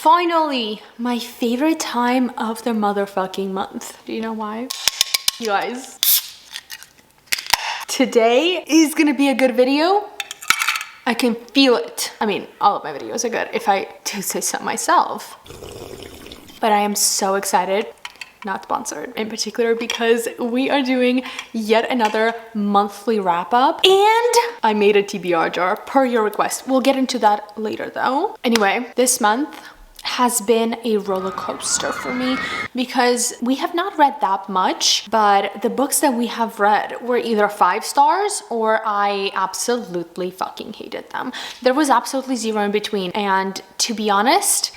Finally, my favorite time of the motherfucking month. Do you know why? You guys, today is gonna be a good video. I can feel it. I mean, all of my videos are good if I do say so myself. But I am so excited, not sponsored in particular, because we are doing yet another monthly wrap up and I made a TBR jar per your request. We'll get into that later though. Anyway, this month has been a roller coaster for me because we have not read that much, but the books that we have read were either 5 stars or I absolutely fucking hated them. There was absolutely zero in between, and to be honest,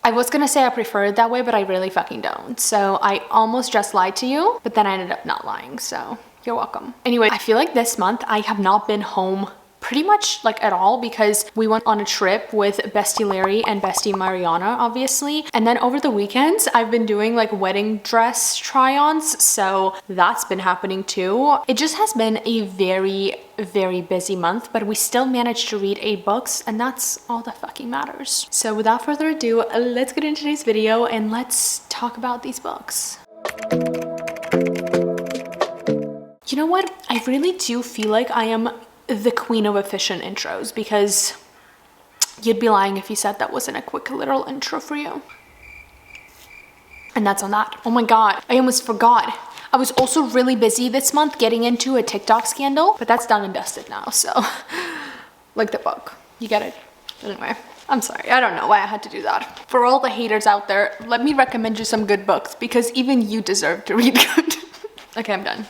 I was gonna say I prefer it that way, but I really fucking don't. So I almost just lied to you, but then I ended up not lying, so you're welcome. Anyway, I feel like this month I have not been home pretty much like at all because we went on a trip with Bestie Larry and Bestie Mariana, obviously. And then over the weekends, I've been doing like wedding dress try-ons, so that's been happening too. It just has been a very, very busy month, but we still managed to read 8 books, and that's all that fucking matters. So without further ado, let's get into today's video and let's talk about these books. You know what? I really do feel like I am the queen of efficient intros, because you'd be lying if you said that wasn't a quick little intro for you. And that's on that. Oh my god, I almost forgot. I was also really busy this month getting into a TikTok scandal, but that's done and dusted now, so like the book. You get it? Anyway, I'm sorry. I don't know why I had to do that. For all the haters out there, let me recommend you some good books, because even you deserve to read good. Okay, I'm done.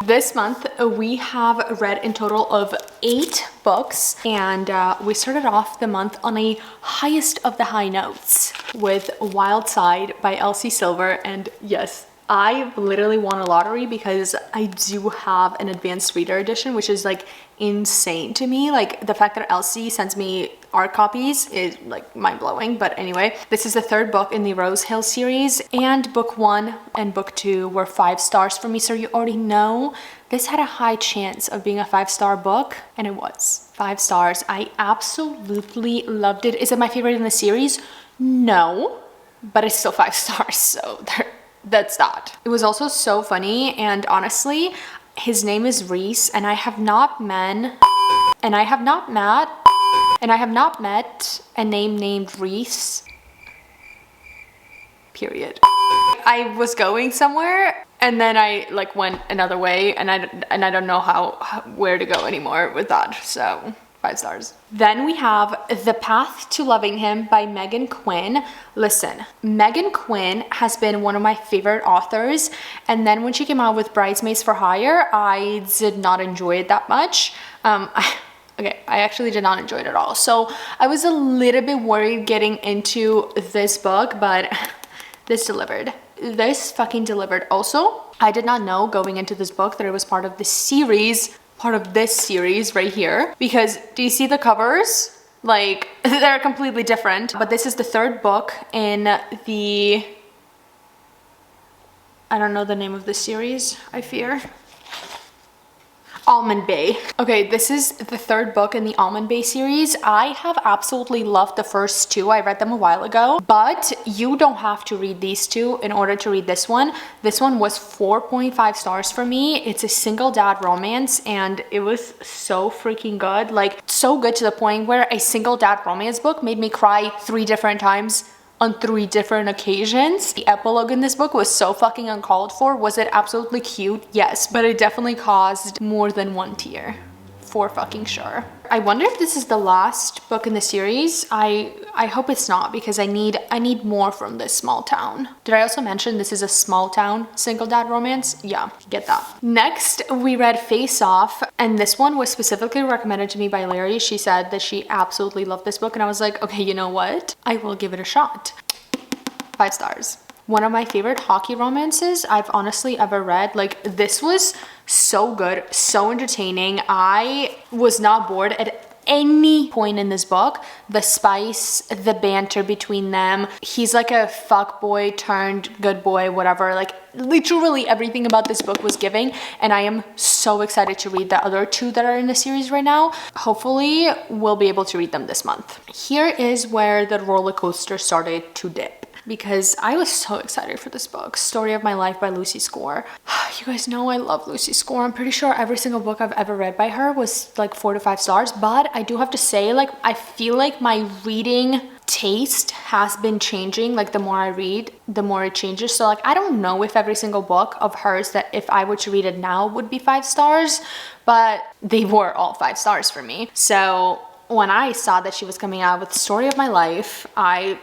This month, we have read in total of 8 books, and we started off the month on a highest of the high notes with Wild Side by Elsie Silver. And yes, I literally won a lottery because I do have an advanced reader edition, which is like insane to me. Like the fact that Elsie sends me art copies is like mind-blowing. But anyway, this is the 3rd book in the Rose Hill series, and book 1 and book 2 were 5 stars for me, so you already know this had a high chance of being a 5-star book, and it was 5 stars. I absolutely loved it. Is it my favorite in the series? No, but it's still 5 stars, so that's that. It was also so funny, and honestly, his name is Reese, and I have not met a name named Reese, period. I was going somewhere and then I like went another way, and I don't know where to go anymore with that, so 5 stars. Then we have The Path to Loving Him by Megan Quinn. Listen, Megan Quinn has been one of my favorite authors, and then when she came out with Bridesmaids for Hire, I did not enjoy it that much. Okay, I actually did not enjoy it at all. So I was a little bit worried getting into this book, but this delivered. This fucking delivered. Also, I did not know going into this book that it was part of this series right here, because do you see the covers? Like, they're completely different. But this is the 3rd book in the, I don't know the name of the series, I fear. Almond Bay. Okay, this is the 3rd book in the Almond Bay series. I have absolutely loved the first 2. I read them a while ago, but you don't have to read these 2 in order to read this one. This one was 4.5 stars for me. It's a single dad romance, and it was so freaking good. Like, so good to the point where a single dad romance book made me cry 3 different times on 3 different occasions. The epilogue in this book was so fucking uncalled for. Was it absolutely cute? Yes, but it definitely caused more than 1 tear, for fucking sure. I wonder if this is the last book in the series. I hope it's not, because I need more from this small town. Did I also mention this is a small town single dad romance? Yeah, get that. Next, we read Face Off, and this one was specifically recommended to me by Larry. She said that she absolutely loved this book, and I was like, okay, you know what? I will give it a shot. 5 stars. One of my favorite hockey romances I've honestly ever read. Like, this was so good, so entertaining. I was not bored at any point in this book, the spice, the banter between them, he's like a fuck boy turned good boy, whatever. Like literally everything about this book was giving, and I am so excited to read the other two that are in the series right now. Hopefully we'll be able to read them this month. Here is where the roller coaster started to dip, because I was so excited for this book, Story of My Life by Lucy Score. You guys know I love Lucy Score. I'm pretty sure every single book I've ever read by her was like 4 to 5 stars, but I do have to say, like, I feel like my reading taste has been changing. Like the more I read, the more it changes. So like, I don't know if every single book of hers that if I were to read it now would be 5 stars, but they were all 5 stars for me. So when I saw that she was coming out with Story of My Life, I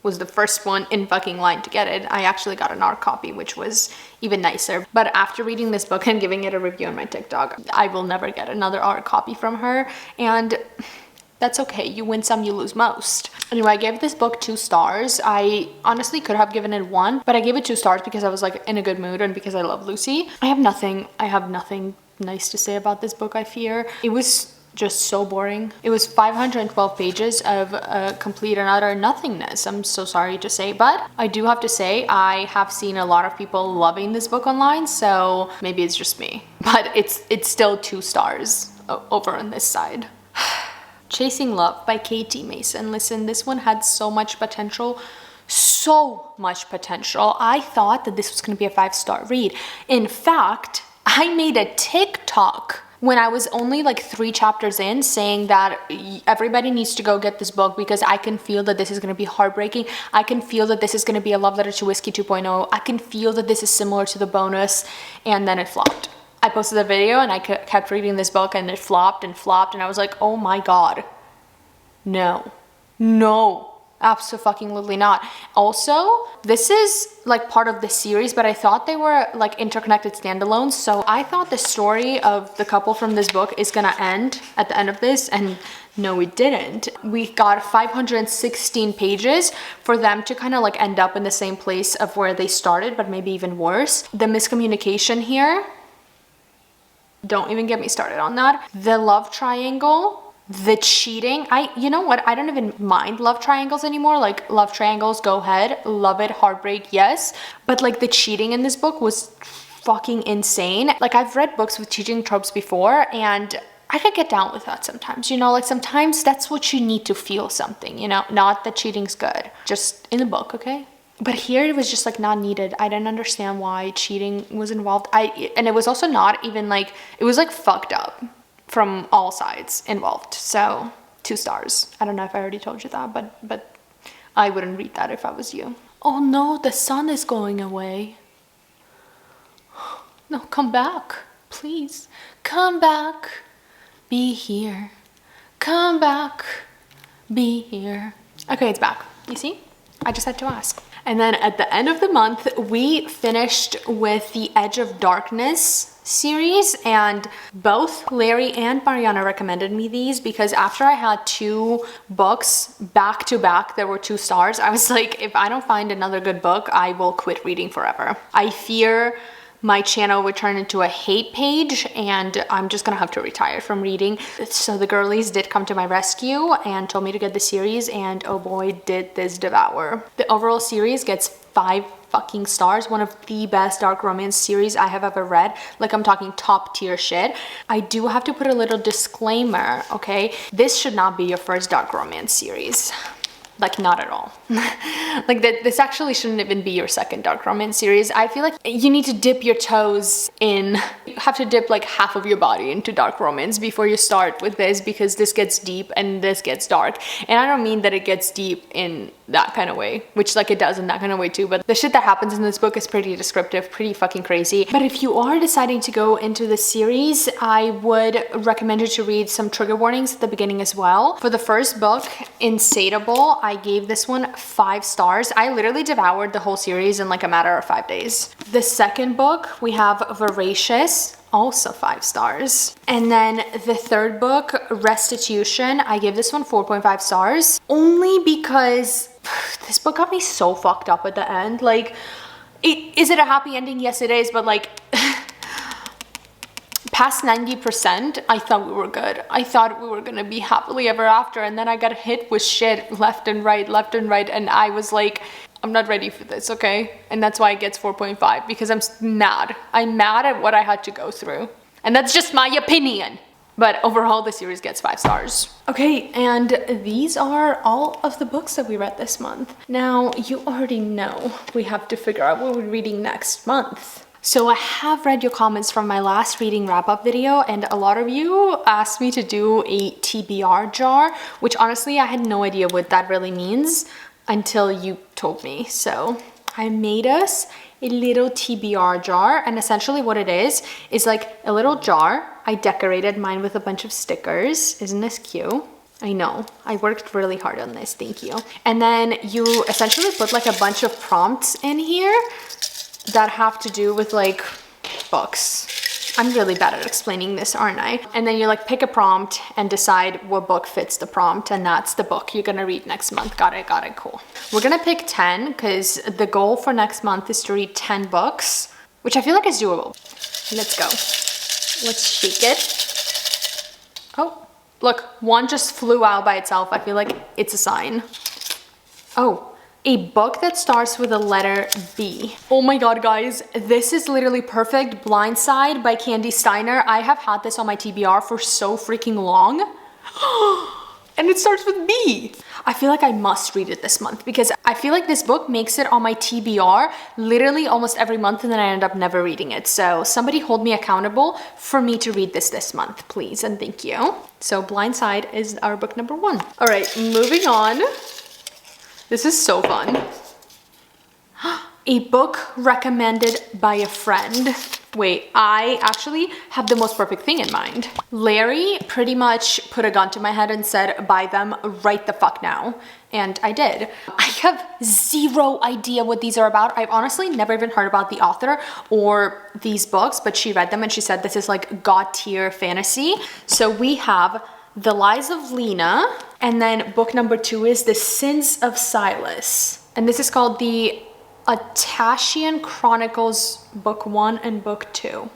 was the first one in fucking line to get it. I actually got an art copy, which was even nicer. But after reading this book and giving it a review on my TikTok, I will never get another art copy from her. And that's okay. You win some, you lose most. Anyway, I gave this book 2 stars. I honestly could have given it 1, but I gave it 2 stars because I was like in a good mood and because I love Lucy. I have nothing nice to say about this book, I fear. It was just so boring. It was 512 pages of complete and utter nothingness. I'm so sorry to say, but I do have to say I have seen a lot of people loving this book online, so maybe it's just me. But it's still 2 stars over on this side. Chasing Love by Katie Mason. Listen, this one had so much potential. So much potential. I thought that this was going to be a 5-star read. In fact, I made a TikTok when I was only like 3 chapters in saying that everybody needs to go get this book because I can feel that this is going to be heartbreaking. I can feel that this is going to be a love letter to Whiskey 2.0. I can feel that this is similar to The Bonus, and then it flopped. I posted a video and I kept reading this book and it flopped and flopped, and I was like, oh my god, no, absolutely not. Also, this is like part of the series, but I thought they were like interconnected standalones. So I thought the story of the couple from this book is gonna end at the end of this, and no, it didn't. We got 516 pages for them to kind of like end up in the same place of where they started, but maybe even worse. The miscommunication here, don't even get me started on that. The love triangle, the cheating. You know what? I don't even mind love triangles anymore. Like, love triangles, go ahead. Love it. Heartbreak, yes. But like the cheating in this book was fucking insane. Like, I've read books with cheating tropes before, and I could get down with that sometimes, you know, like sometimes that's what you need to feel something, you know, not that cheating's good, just in the book, okay? But here it was just like not needed. I didn't understand why cheating was involved. And it was also not even like, it was like fucked up from all sides involved. So 2 stars. I don't know if I already told you that, but I wouldn't read that if I was you. Oh no, the sun is going away. No, come back, please. Come back, be here. Come back, be here. Okay, it's back. You see? I just had to ask. And then at the end of the month, we finished with the Edge of Darkness series, and both Larry and Mariana recommended me these because after I had 2 books back to back that were 2 stars, I was like, if I don't find another good book, I will quit reading forever. I fear my channel would turn into a hate page and I'm just gonna have to retire from reading. So the girlies did come to my rescue and told me to get the series, and oh boy, did this devour. The overall series gets 5 fucking stars. One of the best dark romance series I have ever read. Like, I'm talking top tier shit. I do have to put a little disclaimer, okay? This should not be your first dark romance series. Like, not at all. Like, this actually shouldn't even be your second dark romance series. I feel like you need to dip your toes in. You have to dip like half of your body into dark romance before you start with this, because this gets deep and this gets dark. And I don't mean that it gets deep in that kind of way, which like it does in that kind of way too, but the shit that happens in this book is pretty descriptive, pretty fucking crazy. But if you are deciding to go into the series, I would recommend you to read some trigger warnings at the beginning as well. For the first book, Insatiable, I gave this one 5 stars. I literally devoured the whole series in like a matter of 5 days. The second book, we have Voracious, also 5 stars. And then the third book, Restitution, I gave this one 4.5 stars, only because this book got me so fucked up at the end. Like, is it a happy ending? Yes, it is, but like, Past 90%, I thought we were good. I thought we were gonna be happily ever after, and then I got hit with shit left and right, and I was like, I'm not ready for this, okay? And that's why it gets 4.5, because I'm mad. I'm mad at what I had to go through. And that's just my opinion. But overall, the series gets 5 stars. Okay, and these are all of the books that we read this month. Now, you already know we have to figure out what we're reading next month. So I have read your comments from my last reading wrap-up video, and a lot of you asked me to do a TBR jar, which honestly, I had no idea what that really means until you told me. So I made us a little TBR jar, and essentially what it is like a little jar. I decorated mine with a bunch of stickers. Isn't this cute? I know, I worked really hard on this, thank you. And then you essentially put like a bunch of prompts in here that have to do with like books. I'm really bad at explaining this, aren't I? And then you like pick a prompt and decide what book fits the prompt, and that's the book you're gonna read next month. Got it, cool. We're gonna pick 10 because the goal for next month is to read 10 books, which I feel like is doable. Let's go. Let's shake it. Oh, look, one just flew out by itself. I feel like it's a sign. Oh. A book that starts with the letter B. Oh my god, guys, this is literally perfect. Blindside by Candy Steiner. I have had this on my TBR for so freaking long. And it starts with B. I feel like I must read it this month because I feel like this book makes it on my TBR literally almost every month, and then I end up never reading it. So somebody hold me accountable for me to read this month, please, and thank you. So Blindside is our book number 1. All right, moving on. This is so fun. A book recommended by a friend. Wait, I actually have the most perfect thing in mind. Larry pretty much put a gun to my head and said, buy them right the fuck now. And I did. I have zero idea what these are about. I've honestly never even heard about the author or these books, but she read them and she said this is like god tier fantasy. So we have The Lies of Lena, and then book number 2 is The Sins of Silas. And this is called the Atashian Chronicles book 1 and book 2.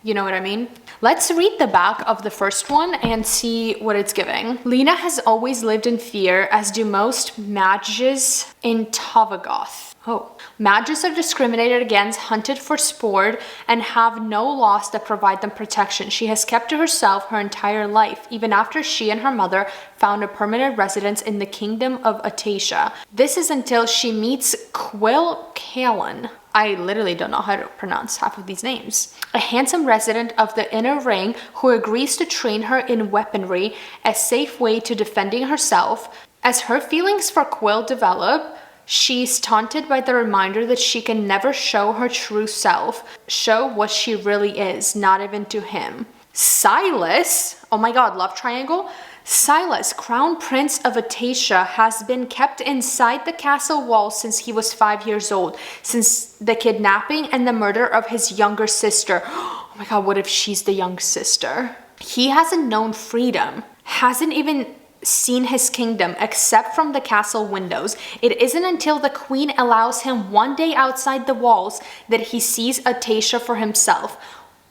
You know what I mean? Let's read the back of the first one and see what it's giving. Lena has always lived in fear, as do most mages in Tavagoth. Oh, mages are discriminated against, hunted for sport, and have no laws that provide them protection. She has kept to herself her entire life, even after she and her mother found a permanent residence in the kingdom of Atasia. This is until she meets Quill Callan. I literally don't know how to pronounce half of these names. A handsome resident of the Inner Ring who agrees to train her in weaponry, a safe way to defending herself. As her feelings for Quill develop, she's taunted by the reminder that she can never show her true self, show what she really is, not even to him. Silas, oh my god, love triangle. Silas, Crown Prince of Atasia, has been kept inside the castle walls since he was 5 years old, since the kidnapping and the murder of his younger sister. Oh my god, what if she's the young sister? He hasn't known freedom, hasn't even seen his kingdom except from the castle windows. It isn't until the queen allows him one day outside the walls that he sees Atasia for himself.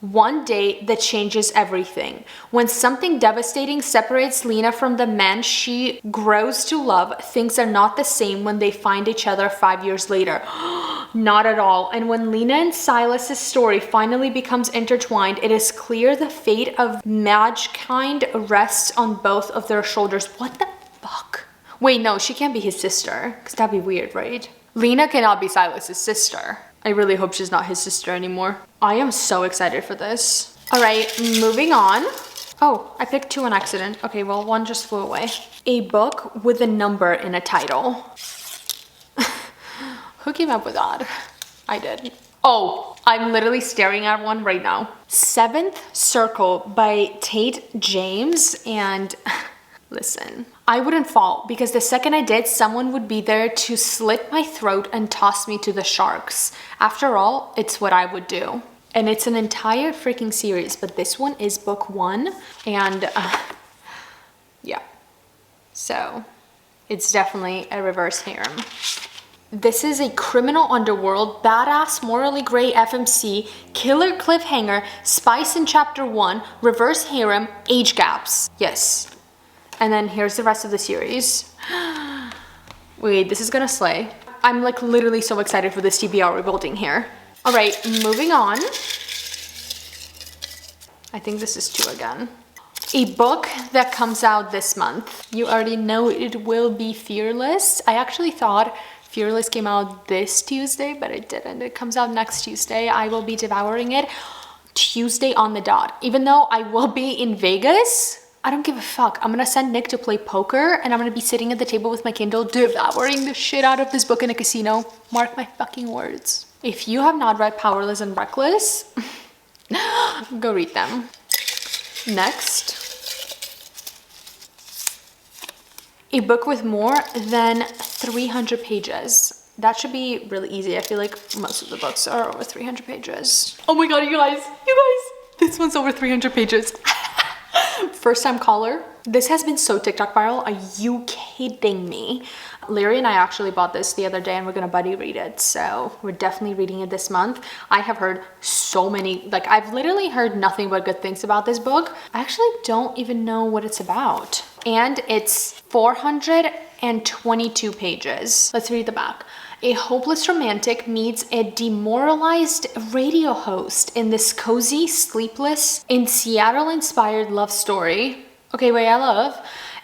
One day that changes everything. When something devastating separates Lena from the man she grows to love, things are not the same when they find each other 5 years later. Not at all. And when Lena and Silas's story finally becomes intertwined, it is clear the fate of Magekind rests on both of their shoulders. What the fuck? Wait, no, she can't be his sister, because that'd be weird, right? Lena cannot be Silas's sister. I really hope she's not his sister anymore. I am so excited for this. All right, moving on. Oh, I picked 2 on accident. Okay, well, 1 just flew away. A book with a number in a title. Who came up with that? I did. Oh, I'm literally staring at one right now. Seventh Circle by Tate James, and listen, I wouldn't fall because the second I did, someone would be there to slit my throat and toss me to the sharks. After all, it's what I would do. And it's an entire freaking series, but this one is book 1, and yeah. So, it's definitely a reverse harem. This is a criminal underworld, badass, morally gray FMC, killer cliffhanger, spice in chapter 1, reverse harem, age gaps. Yes. And then here's the rest of the series. Wait, this is gonna slay. I'm like literally so excited for this TBR we're building here. All right, moving on. I think this is 2 again. A book that comes out this month. You already know it will be Fearless. I actually thought Fearless came out this Tuesday, but it didn't. It comes out next Tuesday. I will be devouring it Tuesday on the dot. Even though I will be in Vegas, I don't give a fuck. I'm gonna send Nick to play poker and I'm gonna be sitting at the table with my Kindle devouring the shit out of this book in a casino. Mark my fucking words. If you have not read Powerless and Reckless, go read them. Next, a book with more than 300 pages. That should be really easy. I feel like most of the books are over 300 pages. Oh my god, you guys, this one's over 300 pages. First time caller. This has been so TikTok viral. Are you kidding me? Larry and I actually bought this the other day and we're gonna buddy read it. So we're definitely reading it this month. I have heard so many, like I've literally heard nothing but good things about this book. I actually don't even know what it's about. And it's 422 pages. Let's read the back. A hopeless romantic meets a demoralized radio host in this cozy, sleepless, in Seattle-inspired love story. Okay, wait, I love.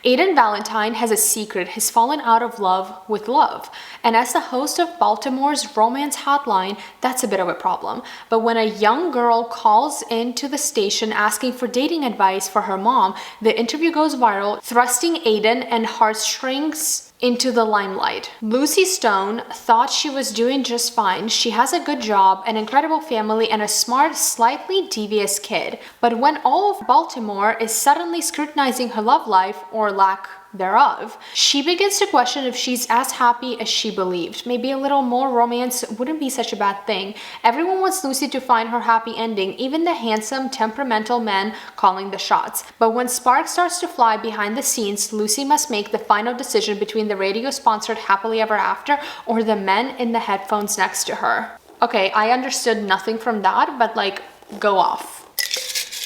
Aiden Valentine has a secret. He's fallen out of love with love. And as the host of Baltimore's romance hotline, that's a bit of a problem. But when a young girl calls into the station asking for dating advice for her mom, the interview goes viral, thrusting Aiden and heartstrings into the limelight. Lucy Stone thought she was doing just fine. She has a good job, an incredible family, and a smart, slightly devious kid. But when all of Baltimore is suddenly scrutinizing her love life, or lack thereof, she begins to question if she's as happy as she believed. Maybe a little more romance wouldn't be such a bad thing. Everyone wants Lucy to find her happy ending, even the handsome, temperamental men calling the shots. But when sparks starts to fly behind the scenes, Lucy must make the final decision between the radio-sponsored Happily Ever After or the men in the headphones next to her. Okay, I understood nothing from that, but like, go off.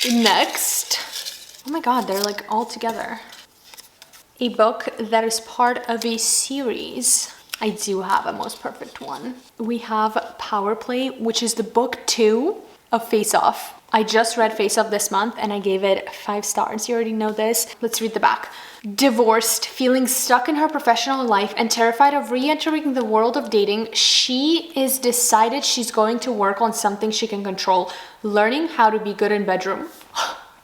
Next. Oh my god, they're like all together. A book that is part of a series. I do have a most perfect one. We have Power Play, which is the book 2 of Face Off. I just read Face Off this month and I gave it 5 stars. You already know this. Let's read the back. Divorced, feeling stuck in her professional life and terrified of re-entering the world of dating, she is decided she's going to work on something she can control, learning how to be good in bedroom.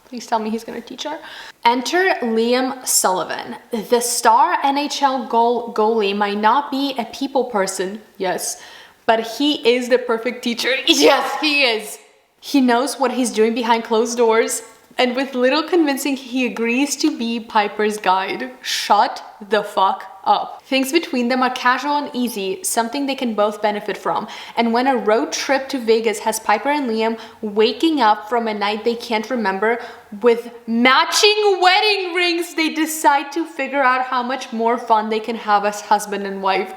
Please tell me he's gonna teach her. Enter Liam Sullivan. The star NHL goalie might not be a people person, yes, but he is the perfect teacher. Yes, he is. He knows what he's doing behind closed doors, and with little convincing, he agrees to be Piper's guide. Shut the fuck up. Things between them are casual and easy, something they can both benefit from. And when a road trip to Vegas has Piper and Liam waking up from a night they can't remember with matching wedding rings, they decide to figure out how much more fun they can have as husband and wife.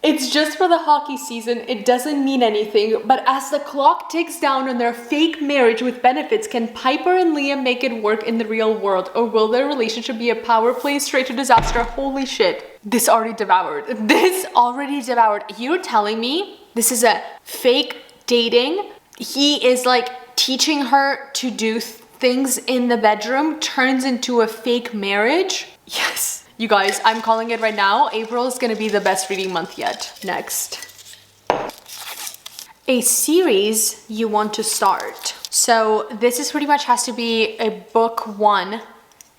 It's just for the hockey season, it doesn't mean anything, but as the clock ticks down on their fake marriage with benefits, can Piper and Liam make it work in the real world, or will their relationship be a power play straight to disaster? Holy shit. This already devoured. You're telling me this is a fake dating? He is like teaching her to do things in the bedroom, turns into a fake marriage? Yes. You guys, I'm calling it right now. April is gonna be the best reading month yet. Next. A series you want to start. So this is pretty much has to be a book 1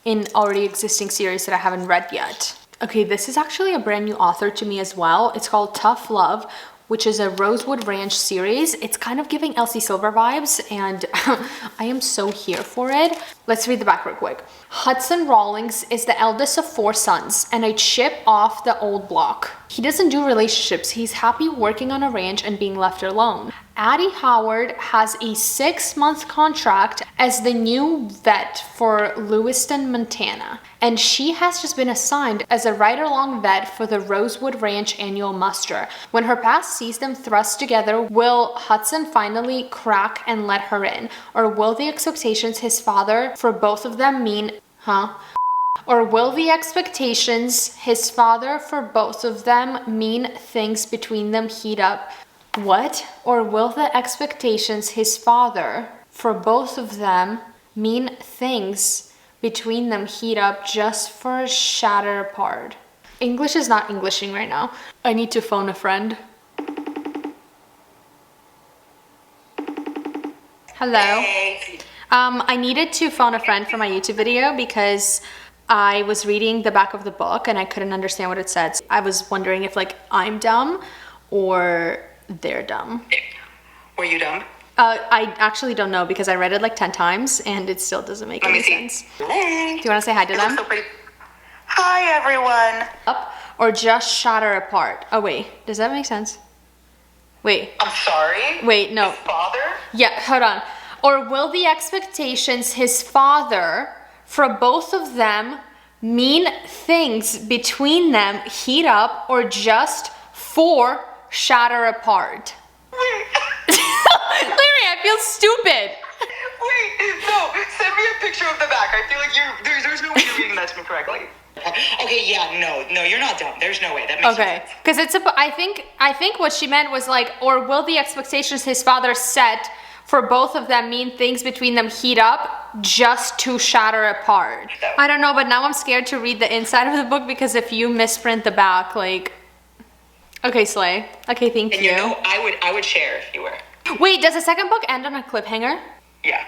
in already existing series that I haven't read yet. Okay, this is actually a brand new author to me as well. It's called Tough Love, which is a Rosewood Ranch series. It's kind of giving Elsie Silver vibes, and I am so here for it. Let's read the back real quick. Hudson Rawlings is the eldest of 4 sons and a chip off the old block. He doesn't do relationships. He's happy working on a ranch and being left alone. Addie Howard has a 6-month contract as the new vet for Lewiston, Montana. And she has just been assigned as a ride-along vet for the Rosewood Ranch annual muster. When her past sees them thrust together, will Hudson finally crack and let her in? Or will the expectations his father for both of them mean, Or will the expectations his father for both of them mean things between them heat up? What? Or will the expectations his father for both of them mean things between them heat up just for a shatter apart? English is not Englishing right now. I need to phone a friend. Hello. Hey. I needed to phone a friend for my YouTube video because I was reading the back of the book and I couldn't understand what it said. I was wondering if like I'm dumb or they're dumb. Were you dumb? I actually don't know because I read it like 10 times and it still doesn't make any sense. Hey. Do you want to say hi to them? So pretty. Hi, everyone. Up or just shatter apart? Oh wait, does that make sense? Wait. I'm sorry? Wait, no. His father? Yeah, hold on. Or will the expectations his father for both of them mean things between them heat up or just for shatter apart? Wait. Larry, I feel stupid. Wait, no. Send me a picture of the back. I feel like there's no way you're reading that to me correctly. Okay, yeah, no, you're not dumb. There's no way. That makes Okay, sense. because I think what she meant was like, or will the expectations his father set for both of them mean things between them heat up just to shatter apart? I don't know, but now I'm scared to read the inside of the book because if you misprint the back, like, okay, Slay. Okay, thank And you. you know, I would share if you were. Wait, does the second book end on a cliffhanger? Yeah.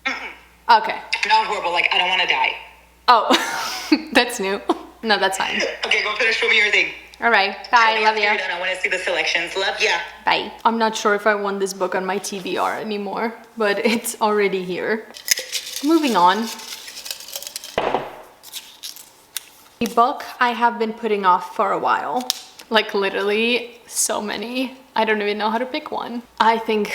Okay. Not horrible. Like I don't want to die. Oh, that's new. No, that's fine. Okay, go finish filming your thing. All right. Bye. Love you. I want to see the selections. Love ya. Bye. I'm not sure if I want this book on my TBR anymore, but it's already here. Moving on. A book I have been putting off for a while. Like literally so many. I don't even know how to pick one. I think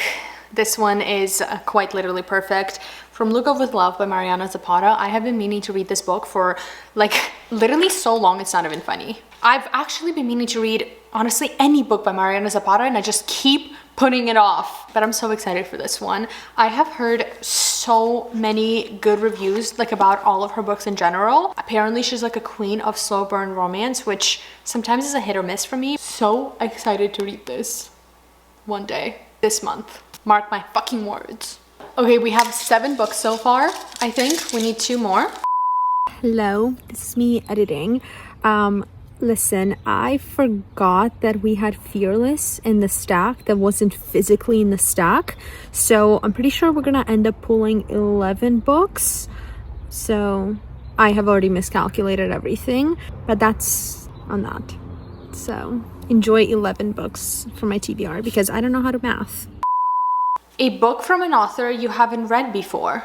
this one is quite literally perfect. From Look Up With Love by Mariana Zapata. I have been meaning to read this book for like literally so long it's not even funny. I've actually been meaning to read honestly any book by Mariana Zapata and I just keep putting it off. But I'm so excited for this one. I have heard so many good reviews like about all of her books in general. Apparently she's like a queen of slow burn romance, which sometimes is a hit or miss for me. So excited to read this one day this month. Mark my fucking words. Okay, we have 7 books so far. I think we need 2 more. Hello, this is me editing. Listen, I forgot that we had Fearless in the stack that wasn't physically in the stack. So I'm pretty sure we're gonna end up pulling 11 books. So I have already miscalculated everything, but that's on that. So enjoy 11 books for my TBR because I don't know how to math. A book from an author you haven't read before.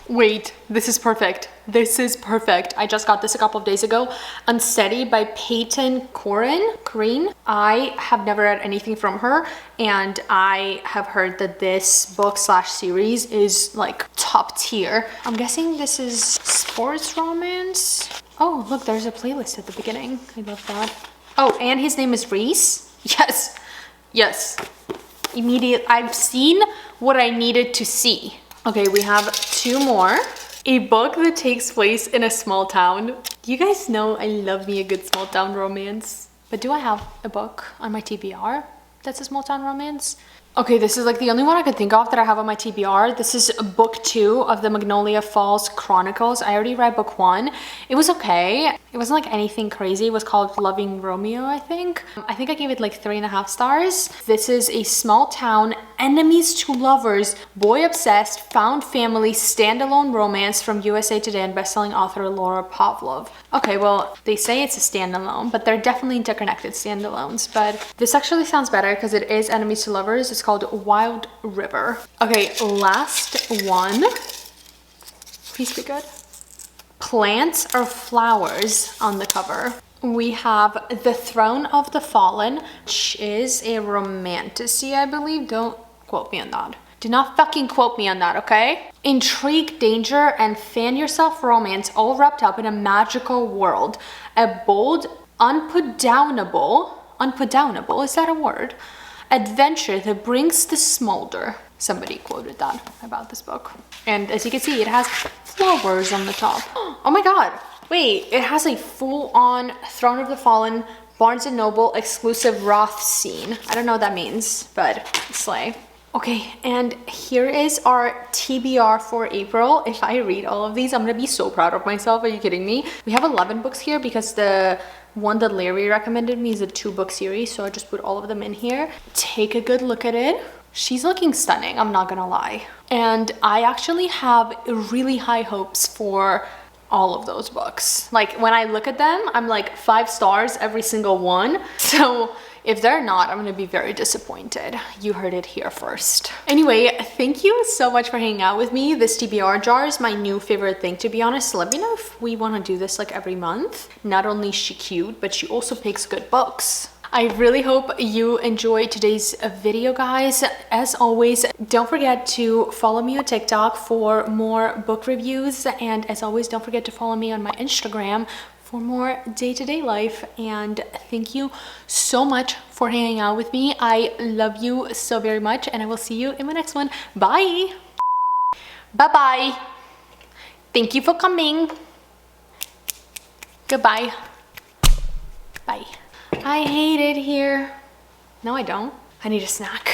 Wait, this is perfect. This is perfect. I just got this a couple of days ago. Unsteady by Peyton Corrine. I have never read anything from her and I have heard that this book / series is like top tier. I'm guessing this is sports romance. Oh, look, there's a playlist at the beginning. I love that. Oh, and his name is Reese. Yes, yes. Immediate. I've seen what I needed to see. Okay, we have 2 more. A book that takes place in a small town. You guys know I love me a good small town romance. But do I have a book on my TBR that's a small town romance? Okay, this is like the only one I could think of that I have on my TBR. This is book 2 of the Magnolia Falls Chronicles. I already read book 1. It was okay. It wasn't like anything crazy. It was called Loving Romeo, I think. I gave it like 3.5 stars. This is a small town, enemies to lovers, boy obsessed, found family, standalone romance from USA Today and bestselling author Laura Pavlov. Okay, well, they say it's a standalone, but they're definitely interconnected standalones. But this actually sounds better because it is enemies to lovers. It's called Wild River. Okay, last one. Please be good. Plants or flowers on the cover. We have The Throne of the Fallen, which is a romantasy, I believe. Don't quote me on that. Do not fucking quote me on that, okay? Intrigue, danger, and fan yourself romance all wrapped up in a magical world. A bold, unputdownable, is that a word? Adventure that brings the smolder. Somebody quoted that about this book. And as you can see, it has flowers on the top. Oh my god. Wait, it has a full-on Throne of the Fallen, Barnes & Noble exclusive Roth scene. I don't know what that means, but slay. Okay, and here is our TBR for April. If I read all of these, I'm gonna be so proud of myself. Are you kidding me? We have 11 books here because the one that Larry recommended me is a 2-book series, so I just put all of them in here. Take a good look at it. She's looking stunning, I'm not gonna lie. And I actually have really high hopes for all of those books. Like when I look at them, I'm like 5 stars every single one. So if they're not, I'm gonna be very disappointed. You heard it here first. Anyway, thank you so much for hanging out with me. This TBR jar is my new favorite thing, to be honest. Let me know if we wanna do this like every month. Not only is she cute, but she also picks good books. I really hope you enjoyed today's video, guys. As always, don't forget to follow me on TikTok for more book reviews. And as always, don't forget to follow me on my Instagram for more day-to-day life. And thank you so much for hanging out with me. I love you so very much, and I will see you in my next one. Bye. Bye-bye. Thank you for coming. Goodbye. Bye. I hate it here. No, I don't. I need a snack.